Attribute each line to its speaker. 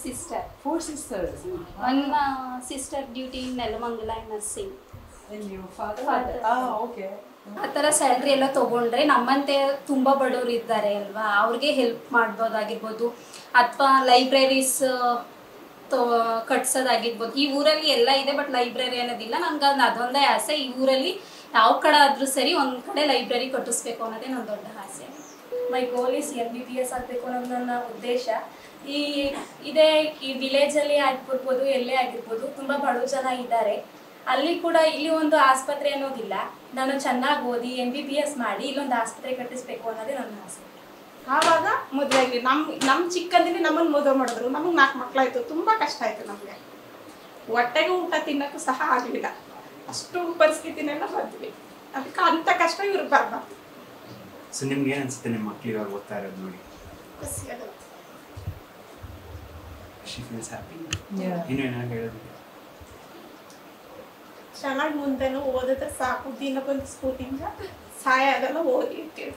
Speaker 1: sister.
Speaker 2: 4 sisters.
Speaker 1: One sister duty in Nelamangala in nursing.
Speaker 2: And your father?
Speaker 1: Father.
Speaker 2: Okay.
Speaker 1: ಆ ಥರ salary ಎಲ್ಲ ತೊಗೊಂಡ್ರೆ ನಮ್ಮಂತೆ ತುಂಬ ಬಡವರು ಇದ್ದಾರೆ ಅಲ್ವಾ, ಅವ್ರಿಗೆ ಹೆಲ್ಪ್ ಮಾಡ್ಬೋದಾಗಿರ್ಬೋದು. ಅಥವಾ ಲೈಬ್ರರೀಸ್ ಕಟ್ಸೋದಾಗಿರ್ಬೋದು. ಈ ಊರಲ್ಲಿ ಎಲ್ಲ ಇದೆ, ಬಟ್ ಲೈಬ್ರರಿ ಅನ್ನೋದಿಲ್ಲ. ನನಗೆ ಅದೊಂದೇ ಆಸೆ, ಈ ಊರಲ್ಲಿ ಯಾವ ಕಡೆ ಆದರೂ ಸರಿ ಒಂದು ಕಡೆ ಲೈಬ್ರರಿ ಕಟ್ಟಿಸ್ಬೇಕು ಅನ್ನೋದೇ ನನ್ನ ದೊಡ್ಡ ಆಸೆ.
Speaker 3: ಮೈ ಗೋಲ್ ಇಸ್ MBBS ಆಗಬೇಕು ಅನ್ನೋದು ನನ್ನ ಉದ್ದೇಶ. ಈ ವಿಲೇಜಲ್ಲಿ ಆಗಿರ್ಬೋದು, ಎಲ್ಲೇ ಆಗಿರ್ಬೋದು, ತುಂಬ ಬಡ ಜನ ಇದ್ದಾರೆ. ಅಲ್ಲಿ ಕೂಡ ಇಲ್ಲಿ ಒಂದು ಆಸ್ಪತ್ರೆ ಅನ್ನೋದಿಲ್ಲ. ನಾನು ಚೆನ್ನಾಗಿ ಓದಿ MBBS ಮಾಡಿ ಇಲ್ಲೊಂದು ಆಸ್ಪತ್ರೆ ಕಟ್ಟಿಸ್ಬೇಕು ಅನ್ನೋದೇ ನನ್ನ ಆಸೆ.
Speaker 4: ಆವಾಗ ಮದುವೆ ಆಗಲಿ. ನಮ್ಮ ಚಿಕ್ಕಂದಿನೇ ನಮ್ಮನ್ನು ಮದುವೆ ಮಾಡಿದ್ರು. ನಮಗೆ 4 ಮಕ್ಕಳಾಯಿತು. ತುಂಬ ಕಷ್ಟ ಆಯಿತು ನಮಗೆ. ಹೊಟ್ಟೆಗೆ ಊಟ ತಿನ್ನೋಕ್ಕೂ ಸಹ ಆಗಲಿಲ್ಲ. ಅಷ್ಟು ಪರಿಸ್ಥಿತಿನೆಲ್ಲ ಬಂದ್ವಿ. ಅದಕ್ಕೆ ಅಂಥ ಕಷ್ಟ ಇವ್ರಿಗೆ ಬರಬಾರ್ದು.
Speaker 5: ಸೊ ನಿಮ್ಗೆ ಏನು ಅನಿಸುತ್ತೆ ನಿಮ್ಮ ಮಕ್ಕಳು ಇವಾಗ ಓದ್ತಾ ಇರೋದು ನೋಡಿ?
Speaker 4: ಖುಷಿ ಆಗುತ್ತೆ.
Speaker 5: She feels happy. ಇನ್ನೂ ಏನಾದ್ರು ಹೇಳೋದಿದೆ?
Speaker 4: ಚೆನ್ನಾಗಿ ಮುಂದೆನೂ ಓದಿದ್ರೆ ಸಾಕು. ದಿನಕ್ಕೊಂದು ಸ್ಕೂಟಿಂದ ಸಹಾಯ ಆಗಲ್ಲ, ಓದಿ ಇರ್ತೀವಿ.